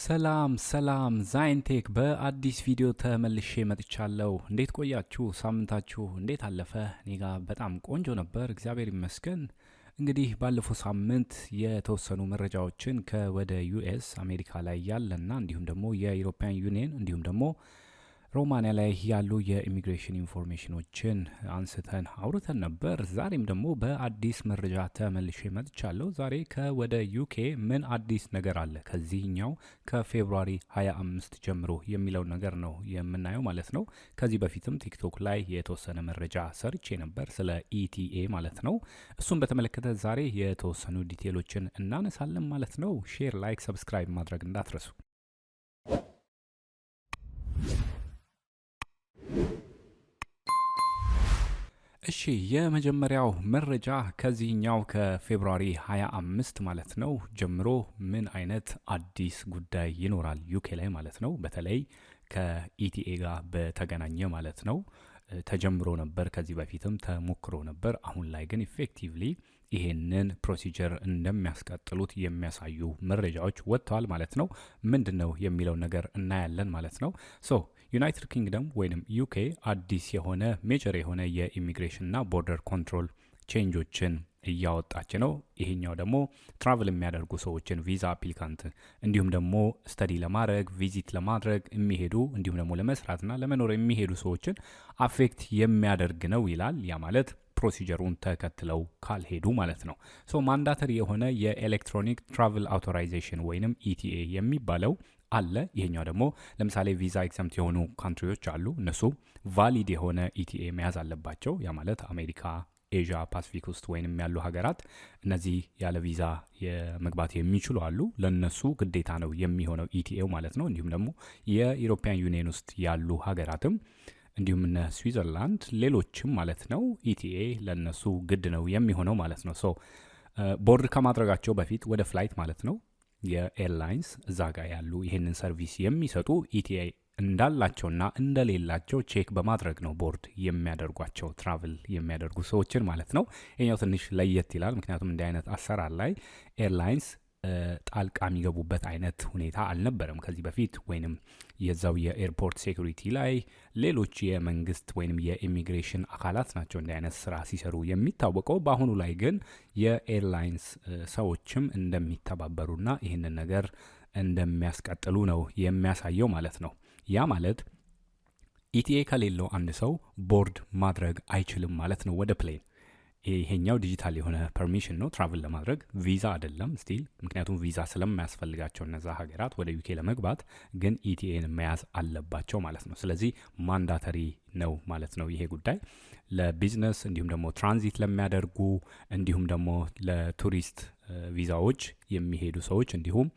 ሰላም ዛይንቴክ በአዲስ ቪዲዮ ተመልሼ መጥቻለሁ። እንዴት ቆያችሁ? ሳምንታችሁ እንዴት አለፈ? እኔ ጋር በጣም ቆንጆ ነበር፣ እግዚአብሔር ይመስገን። እንግዲህ ባለፈው ሳምንት የተወሰኑ መረጃዎችን ከወደ ዩኤስ አሜሪካ ላይ ያለና እንዲሁም ደግሞ የዩሮፒያን ዩኒየን እንዲሁም ደግሞ ሮማኒያ ላይ ያሉ የኢሚግሬሽን ኢንፎርሜሽኖችን አንስተን አውርተን ነበር። ዛሬም ደግሞ በአዲስ መረጃ ተመልሼ መጥቻለሁ። ዛሬ ከወደ ዩኬ ምን አዲስ ነገር አለ ከዚህኛው ከፌብሩዋሪ 25 ጀምሮ የሚለው ነገር ነው የምናየው ማለት ነው። ከዚህ በፊትም ቲክቶክ ላይ የተወሰነ መረጃ ሰርቼ ነበር ስለ ኢቲኤ ማለት ነው። እሱን በተመለከተ ዛሬ የተወሰኑ ዲቴሎችን እናነሳለን ማለት ነው። ሼር፣ ላይክ፣ ሰብስክራይብ ማድረግ እንዳትረሱ። እሺ የመጀመሪያው መረጃ ከዚህኛው ከፌብሩዋሪ 25 ማለት ነው ጀምሮ ምን አይነት አዲስ ጉዳይ ይኖራል ዩኬ ላይ ማለት ነው። በተለይ ከኢቲኤ ጋር በተገናኘ ማለት ነው። ተጀምሮ ነበር፣ ከዚህ በፊትም ተሞክሮ ነበር። አሁን ላይ ግን ኢፌክቲቭሊ ይሄንን ፕሮሲጀር እንደሚያስቀጥሉት የሚያሳዩ መረጃዎች ወጥተዋል ማለት ነው። ምንድነው የሚለው ነገር እናያለን ማለት ነው። ዩናይትድ ኪንግደም ወይም ዩኬ አዲስ የሆነ ሜጀር የሆነ የኢሚግሬሽንና ቦርደር ኮንትሮል ቼንጆችን እያወጣች ነው። ይሄኛው ደግሞ ትራቭል የሚያደርጉ ሰዎችን ቪዛ አፕሊካንት እንዲሁም ደግሞ ስተዲ ለማድረግ ቪዚት ለማድረግ የሚሄዱ እንዲሁም ደግሞ ለመስራትና ለመኖር የሚሄዱ ሰዎችን አፌክት የሚያደርግ ነው ይላል። ያ ማለት ፕሮሲጀሩን ተከትለው ካልሄዱ ማለት ነው። ማንዳተሪ የሆነ የኤሌክትሮኒክ ትራቭል አውቶራይዜሽን ወይንም ኢቲኤ የሚባለው አለ። ይሄኛው ደግሞ ለምሳሌ ቪዛ ኤግዘምት የሆኑ ካንትሪዎች አሉ። እነሱ ቫሊድ የሆነ ኢቲኤ መያዝ አለባቸው። ያ ማለት አሜሪካ፣ ኤዥያ፣ ፓሲፊክ ውስጥ ወይንም ያሉ ሀገራት እነዚህ ያለ ቪዛ የመግባት የሚችሉ አሉ። ለነሱ ግዴታ ነው የሚሆነው ኢቲኤው ማለት ነው። እንዲሁም ደግሞ የዩሮፒያን ዩኒየን ውስጥ ያሉ ሀገራትም እንዲሁም እነ ስዊዘርላንድ ሌሎችም ማለት ነው ኢቲኤ ለነሱ ግድ ነው የሚሆነው ማለት ነው። ቦርድ ከማድረጋቸው በፊት ወደ ፍላይት ማለት ነው የኤርላይንስ እዛ ጋር ያሉ ይሄንን ሰርቪስ የሚሰጡ ኢቲኤ እንዳላቸውና እንደሌላቸው ቼክ በማድረግ ነው ቦርድ የሚያደርጓቸው ትራቭል የሚያደርጉ ሰዎችን ማለት ነው። ይሄኛው ትንሽ ለየት ይላል። ምክንያቱም እንዲህ አይነት አሰራር ላይ ኤርላይንስ ጣልቃ የሚገቡበት አይነት ሁኔታ አልነበረም ከዚህ በፊት ወይንም የዛው የኤርፖርት ሴኩሪቲ ላይ ሌሎች የመንግስት ወይንም የኢሚግሬሽን አካላት ናቸው እንዲህ አይነት ስራ ሲሰሩ የሚታወቀው። በአሁኑ ላይ ግን የኤርላይንስ ሰዎችም እንደሚተባበሩና ይህንን ነገር እንደሚያስቀጥሉ ነው የሚያሳየው ማለት ነው። ያ ማለት ኢቲኤ ከሌለው አንድ ሰው ቦርድ ማድረግ አይችልም ማለት ነው ወደ ፕሌን። ይሄኛው ዲጂታል የሆነ ፐርሚሽን ነው ትራቭል ለማድረግ ቪዛ አይደለም ስቲል፣ ምክንያቱም ቪዛ ስለማያስፈልጋቸው እነዛ ሀገራት ወደ ዩኬ ለመግባት ግን ኢቲኤን መያዝ አለባቸው ማለት ነው። ስለዚህ ማንዳተሪ ነው ማለት ነው ይሄ ጉዳይ ለቢዝነስ እንዲሁም ደግሞ ትራንዚት ለሚያደርጉ እንዲሁም ደግሞ ለቱሪስት ቪዛዎች የሚሄዱ ሰዎች እንዲሁም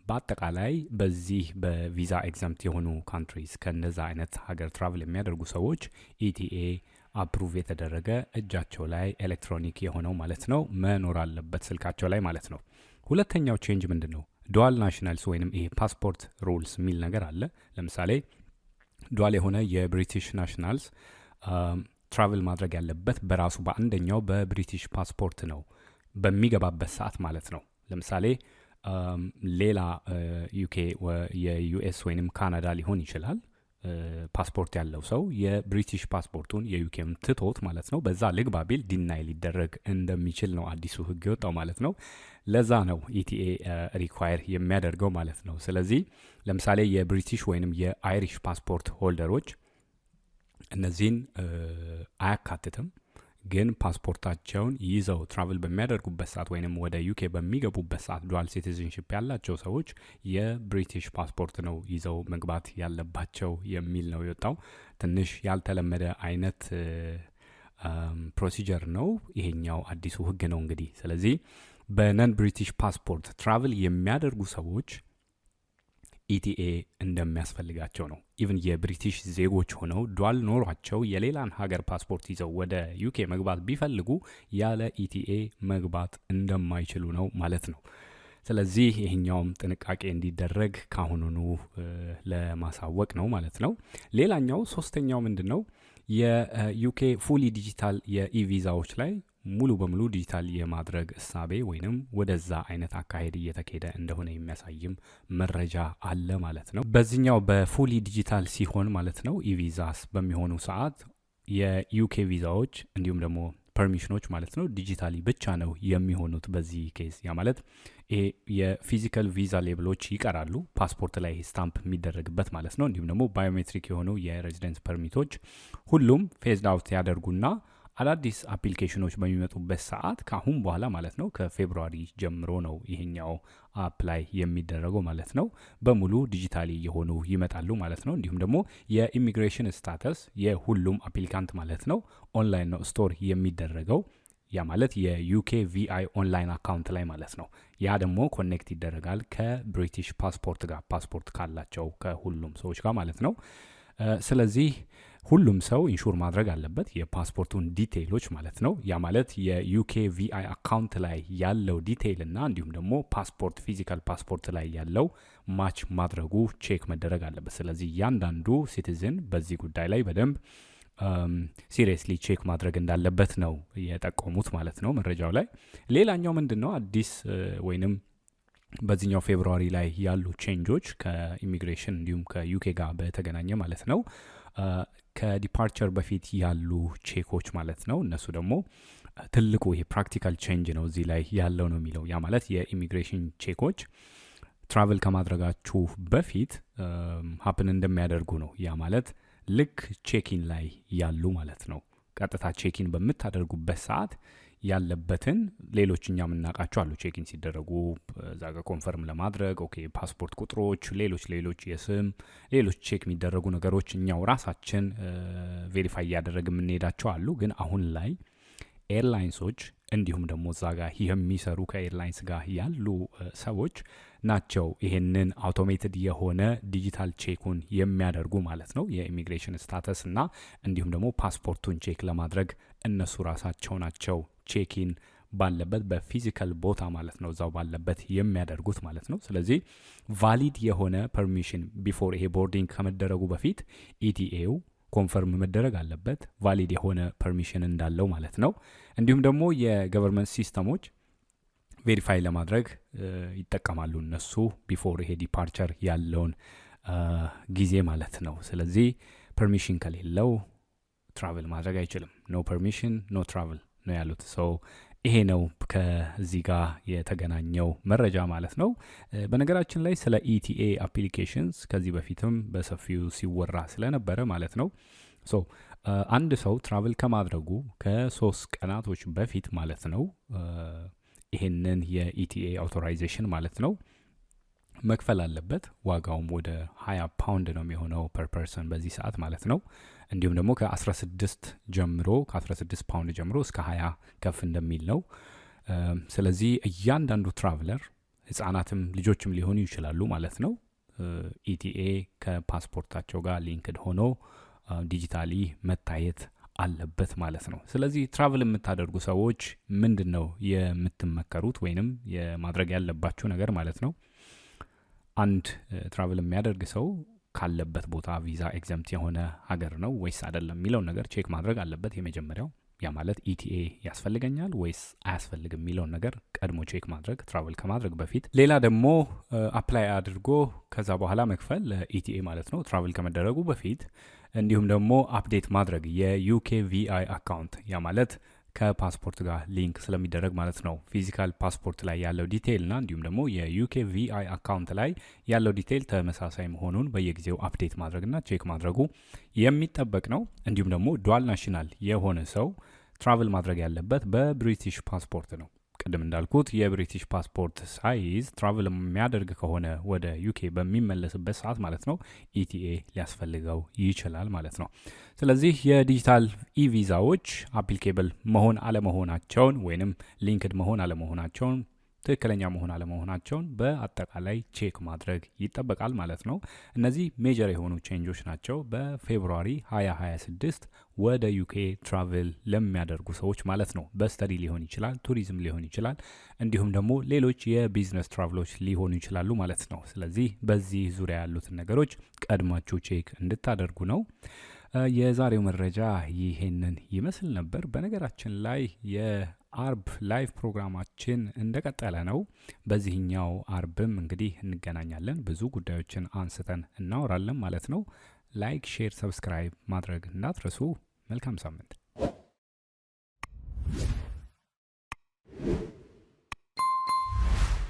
በአጠቃላይ በዚህ በቪዛ ኤግዛምት የሆኑ ካንትሪስ ከነዛ አይነት ሀገር ትራቭል የሚያደርጉ ሰዎች ኢቲኤ አፕሩቭ የተደረገ እጃቸው ላይ ኤሌክትሮኒክ የሆነው ማለት ነው መኖር አለበት ስልካቸው ላይ ማለት ነው። ሁለተኛው ቼንጅ ምንድን ነው? ዱዋል ናሽናልስ ወይንም ይሄ ፓስፖርት ሩልስ የሚል ነገር አለ። ለምሳሌ ዱዋል የሆነ የብሪቲሽ ናሽናልስ ትራቭል ማድረግ ያለበት በራሱ በአንደኛው በብሪቲሽ ፓስፖርት ነው በሚገባበት ሰዓት ማለት ነው። ለምሳሌ ሌላ ዩኬ የዩኤስ ወይንም ካናዳ ሊሆን ይችላል ፓስፖርት ያለው ሰው የብሪቲሽ ፓስፖርቱን የዩኬም ትቶት ማለት ነው በዛ ልግባ ቢል ዲናይ ሊደረግ እንደሚችል ነው አዲሱ ህግ የወጣው ማለት ነው። ለዛ ነው ኢቲኤ ሪኳየር የሚያደርገው ማለት ነው። ስለዚህ ለምሳሌ የብሪቲሽ ወይንም የአይሪሽ ፓስፖርት ሆልደሮች እነዚህን አያካትትም። ግን ፓስፖርታቸውን ይዘው ትራቭል በሚያደርጉበት ሰዓት ወይንም ወደ ዩኬ በሚገቡበት ሰዓት ዱዋል ሲቲዝንሺፕ ያላቸው ሰዎች የብሪቲሽ ፓስፖርት ነው ይዘው መግባት ያለባቸው የሚል ነው የወጣው። ትንሽ ያልተለመደ አይነት ፕሮሲጀር ነው ይሄኛው አዲሱ ህግ ነው እንግዲህ። ስለዚህ በነን ብሪቲሽ ፓስፖርት ትራቭል የሚያደርጉ ሰዎች ኢቲኤ እንደሚያስፈልጋቸው ነው። ኢቭን የብሪቲሽ ዜጎች ሆነው ዱዋል ኖሯቸው የሌላን ሀገር ፓስፖርት ይዘው ወደ ዩኬ መግባት ቢፈልጉ ያለ ኢቲኤ መግባት እንደማይችሉ ነው ማለት ነው። ስለዚህ ይሄኛውም ጥንቃቄ እንዲደረግ ካሁኑኑ ለማሳወቅ ነው ማለት ነው። ሌላኛው ሶስተኛው ምንድነው? የዩኬ ፉሊ ዲጂታል የኢቪዛዎች ላይ ሙሉ በሙሉ ዲጂታል የማድረግ እሳቤ ወይንም ወደዛ አይነት አካሄድ እየተካሄደ እንደሆነ የሚያሳይም መረጃ አለ ማለት ነው። በዚህኛው በፉሊ ዲጂታል ሲሆን ማለት ነው ኢቪዛስ በሚሆኑ ሰዓት የዩኬ ቪዛዎች እንዲሁም ደግሞ ፐርሚሽኖች ማለት ነው ዲጂታሊ ብቻ ነው የሚሆኑት በዚህ ኬዝ። ያ ማለት የፊዚካል ቪዛ ሌብሎች ይቀራሉ፣ ፓስፖርት ላይ ስታምፕ የሚደረግበት ማለት ነው። እንዲሁም ደግሞ ባዮሜትሪክ የሆኑ የሬዚደንስ ፐርሚቶች ሁሉም ፌዝድ አውት ያደርጉና አዳዲስ አፕሊኬሽኖች በሚመጡበት ሰዓት ከአሁን በኋላ ማለት ነው ከፌብሩዋሪ ጀምሮ ነው ይሄኛው አፕላይ የሚደረገው ማለት ነው። በሙሉ ዲጂታሊ የሆኑ ይመጣሉ ማለት ነው። እንዲሁም ደግሞ የኢሚግሬሽን ስታተስ የሁሉም አፕሊካንት ማለት ነው ኦንላይን ነው ስቶር የሚደረገው። ያ ማለት የዩኬ ቪአይ ኦንላይን አካውንት ላይ ማለት ነው። ያ ደግሞ ኮኔክት ይደረጋል ከብሪቲሽ ፓስፖርት ጋር፣ ፓስፖርት ካላቸው ከሁሉም ሰዎች ጋር ማለት ነው። ስለዚህ ሁሉም ሰው ኢንሹር ማድረግ አለበት የፓስፖርቱን ዲቴይሎች ማለት ነው። ያ ማለት የዩኬ ቪአይ አካውንት ላይ ያለው ዲቴይል እና እንዲሁም ደግሞ ፓስፖርት ፊዚካል ፓስፖርት ላይ ያለው ማች ማድረጉ ቼክ መደረግ አለበት። ስለዚህ እያንዳንዱ ሲቲዝን በዚህ ጉዳይ ላይ በደንብ ሲሪየስሊ ቼክ ማድረግ እንዳለበት ነው የጠቆሙት ማለት ነው መረጃው ላይ። ሌላኛው ምንድን ነው አዲስ ወይንም በዚህኛው ፌብሩዋሪ ላይ ያሉ ቼንጆች ከኢሚግሬሽን እንዲሁም ከዩኬ ጋር በተገናኘ ማለት ነው ከዲፓርቸር በፊት ያሉ ቼኮች ማለት ነው። እነሱ ደግሞ ትልቁ ይሄ ፕራክቲካል ቼንጅ ነው እዚህ ላይ ያለው ነው የሚለው። ያ ማለት የኢሚግሬሽን ቼኮች ትራቨል ከማድረጋችሁ በፊት ሀፕን እንደሚያደርጉ ነው። ያ ማለት ልክ ቼኪን ላይ ያሉ ማለት ነው። ቀጥታ ቼኪን በምታደርጉበት ሰዓት ያለበትን ሌሎች እኛ የምናውቃቸው አሉ። ቼኪን ሲደረጉ እዛ ጋር ኮንፈርም ለማድረግ ፓስፖርት ቁጥሮች፣ ሌሎች የስም ሌሎች ቼክ የሚደረጉ ነገሮች እኛው ራሳችን ቬሪፋይ እያደረግ የምንሄዳቸው አሉ። ግን አሁን ላይ ኤርላይንሶች እንዲሁም ደግሞ እዛ ጋር የሚሰሩ ከኤርላይንስ ጋር ያሉ ሰዎች ናቸው ይሄንን አውቶሜትድ የሆነ ዲጂታል ቼኩን የሚያደርጉ ማለት ነው። የኢሚግሬሽን ስታተስ እና እንዲሁም ደግሞ ፓስፖርቱን ቼክ ለማድረግ እነሱ ራሳቸው ናቸው ቼኪን ባለበት በፊዚካል ቦታ ማለት ነው እዛው ባለበት የሚያደርጉት ማለት ነው። ስለዚህ ቫሊድ የሆነ ፐርሚሽን ቢፎር ይሄ ቦርዲንግ ከመደረጉ በፊት ኢቲኤው ኮንፈርም መደረግ አለበት ቫሊድ የሆነ ፐርሚሽን እንዳለው ማለት ነው። እንዲሁም ደግሞ የገቨርንመንት ሲስተሞች ቬሪፋይ ለማድረግ ይጠቀማሉ እነሱ ቢፎር ይሄ ዲፓርቸር ያለውን ጊዜ ማለት ነው። ስለዚህ ፐርሚሽን ከሌለው ትራቨል ማድረግ አይችልም። ኖ ፐርሚሽን ኖ ትራቨል ነው ያሉት። ሰው ይሄ ነው ከዚህ ጋር የተገናኘው መረጃ ማለት ነው። በነገራችን ላይ ስለ ኢቲኤ አፕሊኬሽንስ ከዚህ በፊትም በሰፊው ሲወራ ስለነበረ ማለት ነው። አንድ ሰው ትራቨል ከማድረጉ ከ3 ቀናቶች በፊት ማለት ነው ይሄንን የኢቲኤ አውቶራይዜሽን ማለት ነው መክፈል አለበት። ዋጋውም ወደ 20 ፓውንድ ነው የሚሆነው ፐር ፐርሰን በዚህ ሰዓት ማለት ነው። እንዲሁም ደግሞ ከ16 ፓውንድ ጀምሮ እስከ 20 ከፍ እንደሚል ነው። ስለዚህ እያንዳንዱ ትራቭለር ህጻናትም ልጆችም ሊሆኑ ይችላሉ ማለት ነው ኢቲኤ ከፓስፖርታቸው ጋር ሊንክድ ሆኖ ዲጂታሊ መታየት አለበት ማለት ነው። ስለዚህ ትራቭል የምታደርጉ ሰዎች ምንድን ነው የምትመከሩት ወይንም የማድረግ ያለባችሁ ነገር ማለት ነው? አንድ ትራቭል የሚያደርግ ሰው ካለበት ቦታ ቪዛ ኤግዘምት የሆነ ሀገር ነው ወይስ አይደለም የሚለውን ነገር ቼክ ማድረግ አለበት የመጀመሪያው። ያ ማለት ኢቲኤ ያስፈልገኛል ወይስ አያስፈልግም የሚለውን ነገር ቀድሞ ቼክ ማድረግ ትራቨል ከማድረግ በፊት። ሌላ ደግሞ አፕላይ አድርጎ ከዛ በኋላ መክፈል ለኢቲኤ ማለት ነው ትራቨል ከመደረጉ በፊት። እንዲሁም ደግሞ አፕዴት ማድረግ የዩኬ ቪአይ አካውንት፣ ያ ማለት ከፓስፖርት ጋር ሊንክ ስለሚደረግ ማለት ነው። ፊዚካል ፓስፖርት ላይ ያለው ዲቴይል እና እንዲሁም ደግሞ የዩኬ ቪአይ አካውንት ላይ ያለው ዲቴይል ተመሳሳይ መሆኑን በየጊዜው አፕዴት ማድረግና ቼክ ማድረጉ የሚጠበቅ ነው። እንዲሁም ደግሞ ዱዋል ናሽናል የሆነ ሰው ትራቨል ማድረግ ያለበት በብሪቲሽ ፓስፖርት ነው። ቅድም እንዳልኩት የብሪቲሽ ፓስፖርት ሳይዝ ትራቨል የሚያደርግ ከሆነ ወደ ዩኬ በሚመለስበት ሰዓት ማለት ነው ኢቲኤ ሊያስፈልገው ይችላል ማለት ነው። ስለዚህ የዲጂታል ኢቪዛዎች አፕሊኬብል መሆን አለመሆናቸውን ወይንም ሊንክድ መሆን አለመሆናቸውን ትክክለኛ መሆን አለመሆናቸውን በአጠቃላይ ቼክ ማድረግ ይጠበቃል ማለት ነው። እነዚህ ሜጀር የሆኑ ቼንጆች ናቸው በፌብሩዋሪ 2026 ወደ ዩኬ ትራቨል ለሚያደርጉ ሰዎች ማለት ነው። በስተዲ ሊሆን ይችላል፣ ቱሪዝም ሊሆን ይችላል፣ እንዲሁም ደግሞ ሌሎች የቢዝነስ ትራቭሎች ሊሆኑ ይችላሉ ማለት ነው። ስለዚህ በዚህ ዙሪያ ያሉትን ነገሮች ቀድማችሁ ቼክ እንድታደርጉ ነው። የዛሬው መረጃ ይሄንን ይመስል ነበር። በነገራችን ላይ የአርብ ላይቭ ፕሮግራማችን እንደቀጠለ ነው። በዚህኛው አርብም እንግዲህ እንገናኛለን። ብዙ ጉዳዮችን አንስተን እናወራለን ማለት ነው። ላይክ፣ ሼር፣ ሰብስክራይብ ማድረግ እንዳትረሱ። መልካም ሳምንት።